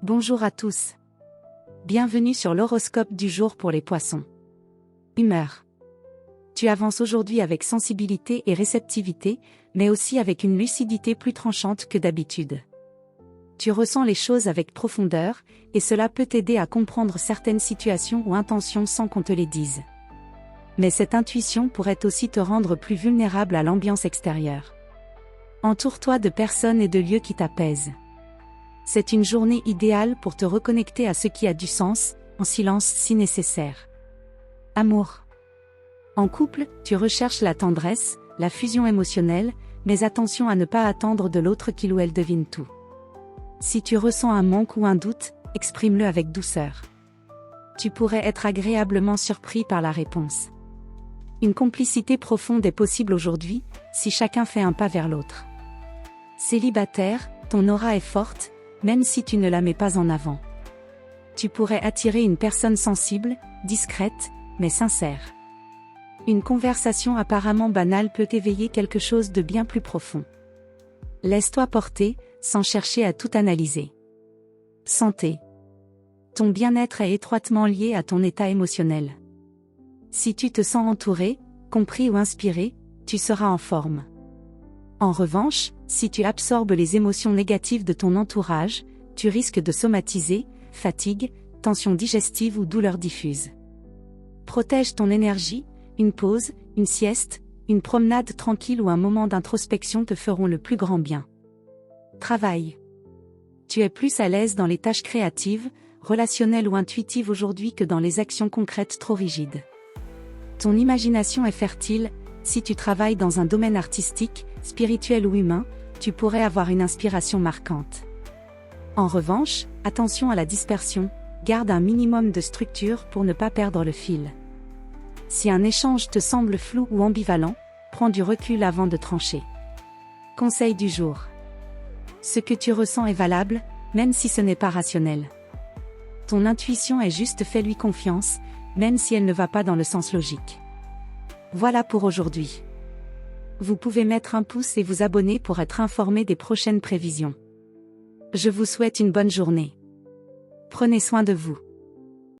Bonjour à tous. Bienvenue sur l'horoscope du jour pour les poissons. Humeur. Tu avances aujourd'hui avec sensibilité et réceptivité, mais aussi avec une lucidité plus tranchante que d'habitude. Tu ressens les choses avec profondeur, et cela peut t'aider à comprendre certaines situations ou intentions sans qu'on te les dise. Mais cette intuition pourrait aussi te rendre plus vulnérable à l'ambiance extérieure. Entoure-toi de personnes et de lieux qui t'apaisent. C'est une journée idéale pour te reconnecter à ce qui a du sens, en silence si nécessaire. Amour. En couple, tu recherches la tendresse, la fusion émotionnelle, mais attention à ne pas attendre de l'autre qu'il ou elle devine tout. Si tu ressens un manque ou un doute, exprime-le avec douceur. Tu pourrais être agréablement surpris par la réponse. Une complicité profonde est possible aujourd'hui, si chacun fait un pas vers l'autre. Célibataire, ton aura est forte, même si tu ne la mets pas en avant. Tu pourrais attirer une personne sensible, discrète, mais sincère. Une conversation apparemment banale peut éveiller quelque chose de bien plus profond. Laisse-toi porter, sans chercher à tout analyser. Santé. Ton bien-être est étroitement lié à ton état émotionnel. Si tu te sens entouré, compris ou inspiré, tu seras en forme. En revanche, si tu absorbes les émotions négatives de ton entourage, tu risques de somatiser, fatigue, tension digestive ou douleurs diffuses. Protège ton énergie, une pause, une sieste, une promenade tranquille ou un moment d'introspection te feront le plus grand bien. Travail. Tu es plus à l'aise dans les tâches créatives, relationnelles ou intuitives aujourd'hui que dans les actions concrètes trop rigides. Ton imagination est fertile, si tu travailles dans un domaine artistique, spirituel ou humain, tu pourrais avoir une inspiration marquante. En revanche, attention à la dispersion, garde un minimum de structure pour ne pas perdre le fil. Si un échange te semble flou ou ambivalent, prends du recul avant de trancher. Conseil du jour. Ce que tu ressens est valable, même si ce n'est pas rationnel. Ton intuition est juste, fais-lui confiance, même si elle ne va pas dans le sens logique. Voilà pour aujourd'hui. Vous pouvez mettre un pouce et vous abonner pour être informé des prochaines prévisions. Je vous souhaite une bonne journée. Prenez soin de vous.